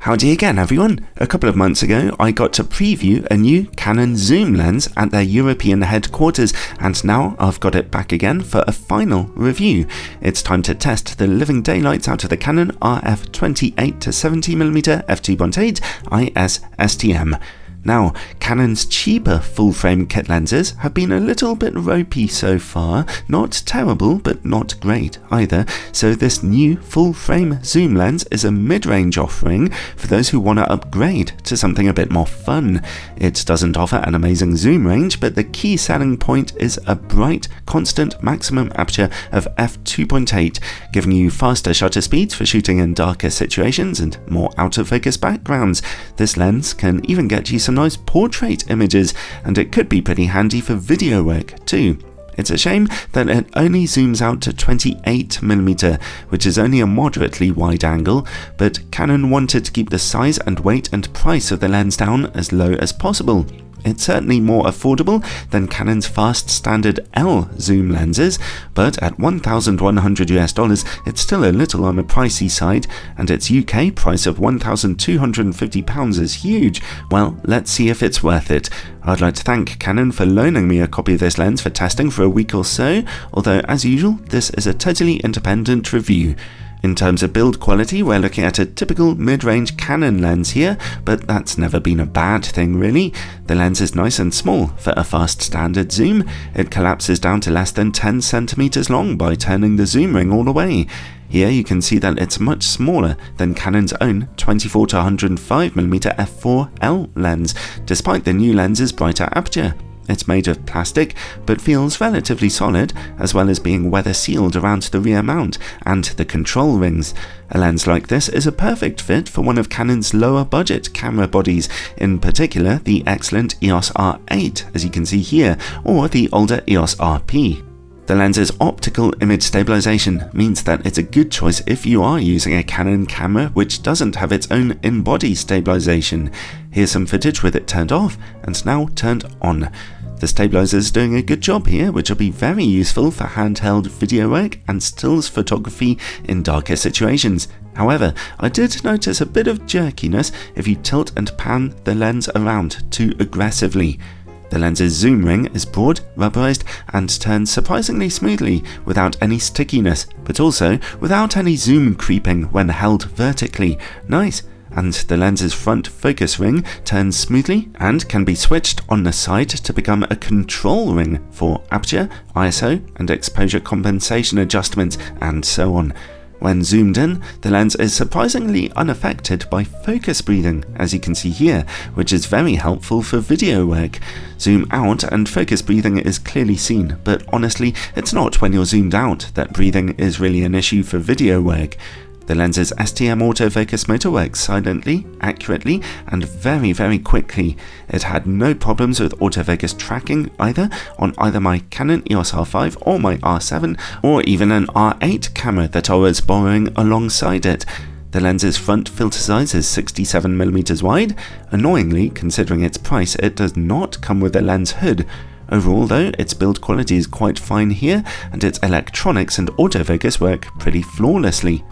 Howdy again everyone. A couple of months ago I got to preview a new Canon zoom lens at their European headquarters, and now I've got it back again for a final review. It's time to test the living daylights out of the Canon RF 28-70mm f2.8 IS STM. Now, Canon's cheaper full-frame kit lenses have been a little bit ropey so far, not terrible but not great either, so this new full-frame zoom lens is a mid-range offering for those who want to upgrade to something a bit more fun. It doesn't offer an amazing zoom range, but the key selling point is a bright, constant maximum aperture of f2.8, giving you faster shutter speeds for shooting in darker situations and more out-of-focus backgrounds. This lens can even get you some nice portrait images, and it could be pretty handy for video work too. It's a shame that it only zooms out to 28mm, which is only a moderately wide angle, but Canon wanted to keep the size and weight and price of the lens down as low as possible. It's certainly more affordable than Canon's fast standard L zoom lenses, but at $1,100 it's still a little on the pricey side, and its UK price of £1,250 is huge. Well, let's see if it's worth it. I'd like to thank Canon for loaning me a copy of this lens for testing for a week or so, although as usual this is a totally independent review. In terms of build quality, we're looking at a typical mid-range Canon lens here, but that's never been a bad thing really. The lens is nice and small for a fast standard zoom. It collapses down to less than 10 centimeters long by turning the zoom ring all the way. Here you can see that it's much smaller than Canon's own 24-105mm f4L lens, despite the new lens's brighter aperture. It's made of plastic, but feels relatively solid, as well as being weather sealed around the rear mount and the control rings. A lens like this is a perfect fit for one of Canon's lower budget camera bodies, in particular the excellent EOS R8, as you can see here, or the older EOS RP. The lens's optical image stabilization means that it's a good choice if you are using a Canon camera which doesn't have its own in-body stabilization. Here's some footage with it turned off and now turned on. The stabilizer is doing a good job here, which will be very useful for handheld video work and stills photography in darker situations. However, I did notice a bit of jerkiness if you tilt and pan the lens around too aggressively. The lens's zoom ring is broad, rubberized, and turns surprisingly smoothly without any stickiness, but also without any zoom creeping when held vertically. Nice! And the lens's front focus ring turns smoothly and can be switched on the side to become a control ring for aperture, ISO, and exposure compensation adjustments, and so on. When zoomed in, the lens is surprisingly unaffected by focus breathing, as you can see here, which is very helpful for video work. Zoom out and focus breathing is clearly seen, but honestly, it's not when you're zoomed out that breathing is really an issue for video work. The lens's STM autofocus motor works silently, accurately, and very quickly. It had no problems with autofocus tracking either on either my Canon EOS R5 or my R7, or even an R8 camera that I was borrowing alongside it. The lens's front filter size is 67mm wide. Annoyingly, considering its price, it does not come with a lens hood. Overall though, its build quality is quite fine here, and its electronics and autofocus work pretty flawlessly.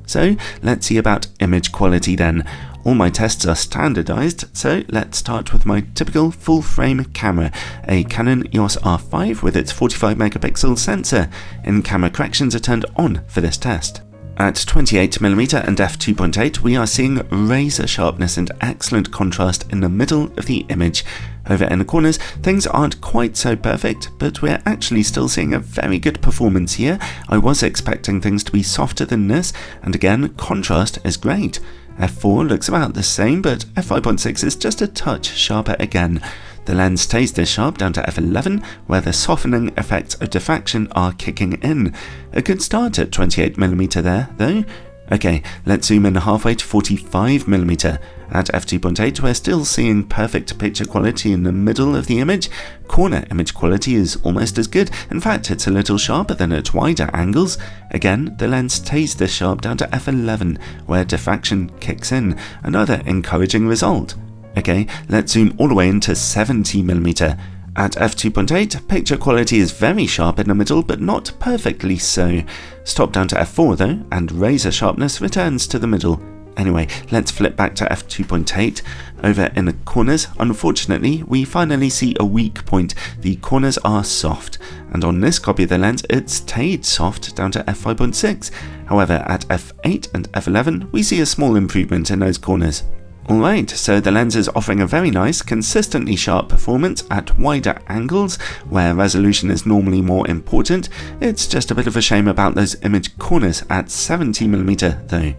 So let's see about image quality then. All my tests are standardized, so let's start with my typical full-frame camera, a Canon EOS R5 with its 45MP sensor. In-camera corrections are turned on for this test. At 28mm and f2.8 we are seeing razor sharpness and excellent contrast in the middle of the image. Over in the corners things aren't quite so perfect, but we're actually still seeing a very good performance here. I was expecting things to be softer than this, and again contrast is great. f4 looks about the same, but f5.6 is just a touch sharper again. The lens stays this sharp down to f11, where the softening effects of diffraction are kicking in. A good start at 28mm there, though. Okay, let's zoom in halfway to 45mm. At f2.8 we're still seeing perfect picture quality in the middle of the image. Corner image quality is almost as good, in fact it's a little sharper than at wider angles. Again, the lens stays this sharp down to f11, where diffraction kicks in, another encouraging result. Okay, let's zoom all the way into 70mm. At f2.8, picture quality is very sharp in the middle, but not perfectly so. Stop down to f4 though, and razor sharpness returns to the middle. Anyway, let's flip back to f2.8. Over in the corners, unfortunately, we finally see a weak point. The corners are soft, and on this copy of the lens, it stayed soft down to f5.6. However, at f8 and f11, we see a small improvement in those corners. Alright, so the lens is offering a very nice, consistently sharp performance at wider angles, where resolution is normally more important. It's just a bit of a shame about those image corners at 70mm though.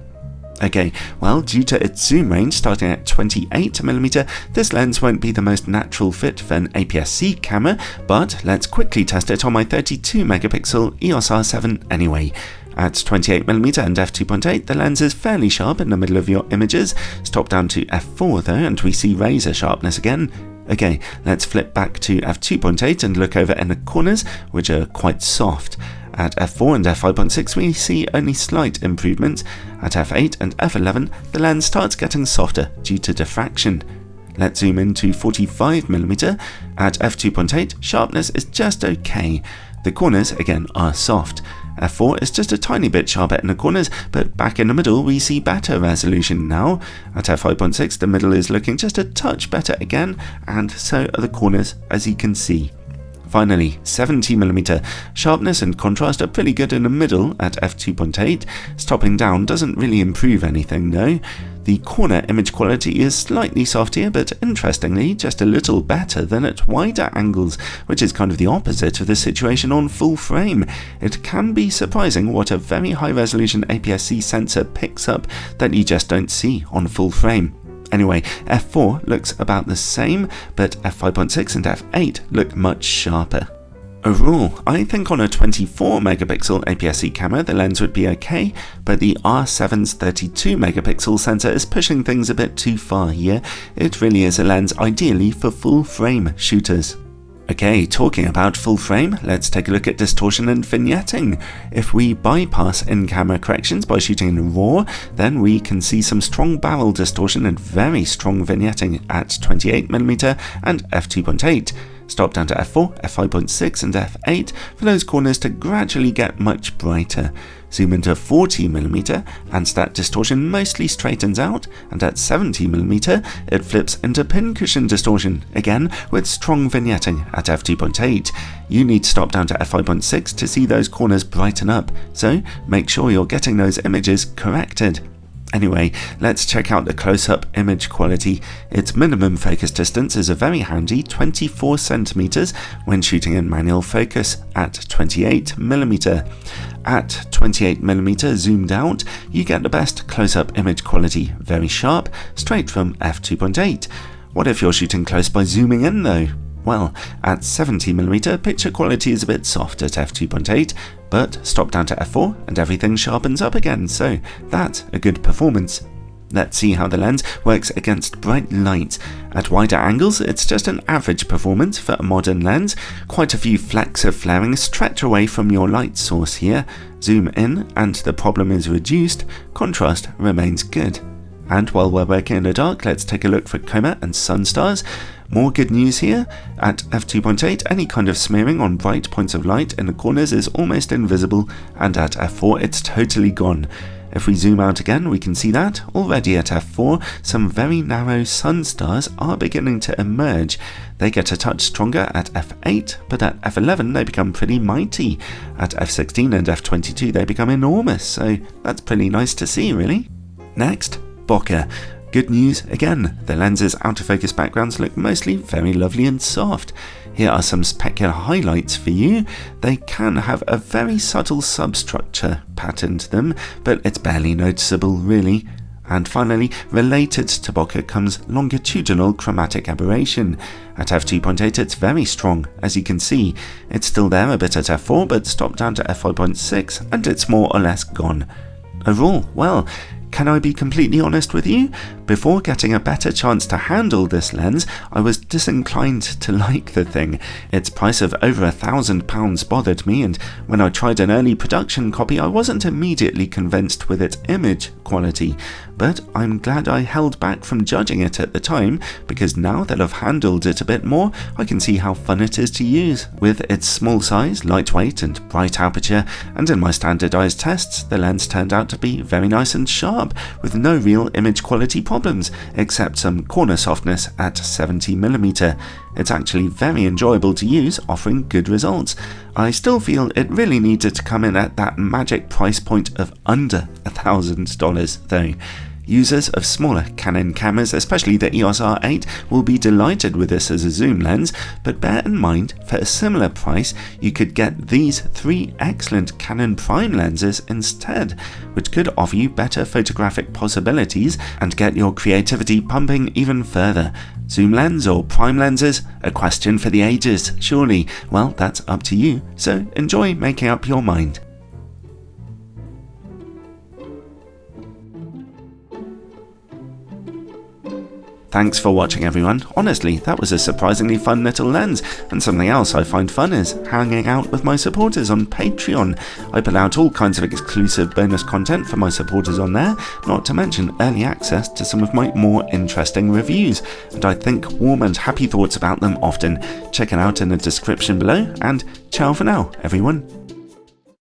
Okay, well, due to its zoom range starting at 28mm, this lens won't be the most natural fit for an aps-c camera, but let's quickly test it on my 32MP EOS R5 anyway. At 28mm and f2.8, the lens is fairly sharp in the middle of your images. Stop down to f4 though, and we see razor sharpness again. Okay, let's flip back to f2.8 and look over in the corners, which are quite soft. At f4 and f5.6 we see only slight improvements. At f8 and f11 the lens starts getting softer due to diffraction. Let's zoom in to 45mm. At f2.8 sharpness is just okay. The corners again are soft. f4 is just a tiny bit sharper in the corners, but back in the middle we see better resolution now. At f5.6 the middle is looking just a touch better again, and so are the corners, as you can see. Finally, 70mm. Sharpness and contrast are pretty good in the middle at f2.8. Stopping down doesn't really improve anything though. The corner image quality is slightly soft here, but interestingly just a little better than at wider angles, which is kind of the opposite of the situation on full frame. It can be surprising what a very high resolution aps-c sensor picks up that you just don't see on full frame. Anyway, f4 looks about the same, but f5.6 and f8 look much sharper. Overall, I think on a 24MP aps-c camera the lens would be okay, but the R7's 32MP sensor is pushing things a bit too far here. It really is a lens ideally for full frame shooters. Okay, talking about full frame, let's take a look at distortion and vignetting. If we bypass in-camera corrections by shooting in RAW, then we can see some strong barrel distortion and very strong vignetting at 28mm and f2.8. Stop down to f4, f5.6 and f8 for those corners to gradually get much brighter. Zoom into 40mm and that distortion mostly straightens out, and at 70mm it flips into pincushion distortion, again with strong vignetting at f2.8. You need to stop down to f5.6 to see those corners brighten up, so make sure you're getting those images corrected. Anyway, let's check out the close-up image quality. Its minimum focus distance is a very handy 24cm when shooting in manual focus at 28mm. At 28mm zoomed out, you get the best close-up image quality, very sharp, straight from f2.8. What if you're shooting close by zooming in though? Well, at 70mm, picture quality is a bit soft at f2.8, but stop down to f4 and everything sharpens up again, so that's a good performance. Let's see how the lens works against bright light. At wider angles, it's just an average performance for a modern lens. Quite a few flecks of flaring stretch away from your light source here. Zoom in and the problem is reduced. Contrast remains good. And while we're working in the dark, let's take a look for coma and sun stars. More good news here. At f2.8, any kind of smearing on bright points of light in the corners is almost invisible, and at f4 it's totally gone. If we zoom out again, we can see that already at f4, some very narrow sun stars are beginning to emerge. They get a touch stronger at f8, but at f11 they become pretty mighty. At f16 and f22 they become enormous, so that's pretty nice to see really. Next, bokeh. Good news again, the lens's out of focus backgrounds look mostly very lovely and soft. Here are some specular highlights for you. They can have a very subtle substructure pattern to them, but it's barely noticeable really. And finally, related to bokeh comes longitudinal chromatic aberration. At f2.8 it's very strong, as you can see. It's still there a bit at f4, but stop down to f5.6 and it's more or less gone. Overall, well, can I be completely honest with you? before getting a better chance to handle this lens, I was disinclined to like the thing. Its price of over £1,000 bothered me, and when I tried an early production copy I wasn't immediately convinced with its image quality. But I'm glad I held back from judging it at the time, because now that I've handled it a bit more, I can see how fun it is to use. With its small size, lightweight and bright aperture, and in my standardized tests, the lens turned out to be very nice and sharp, with no real image quality problems, except some corner softness at 70mm. It's actually very enjoyable to use, offering good results. I still feel it really needed to come in at that magic price point of under $1,000 though. Users of smaller Canon cameras, especially the EOS R5, will be delighted with this as a zoom lens, but bear in mind, for a similar price, you could get these 3 excellent Canon prime lenses instead, which could offer you better photographic possibilities and get your creativity pumping even further. Zoom lens or prime lenses? A question for the ages, surely. Well, that's up to you, so enjoy making up your mind. Thanks for watching everyone. Honestly, that was a surprisingly fun little lens, and something else I find fun is hanging out with my supporters on Patreon. I put out all kinds of exclusive bonus content for my supporters on there, not to mention early access to some of my more interesting reviews, and I think warm and happy thoughts about them often. Check it out in the description below, and ciao for now everyone.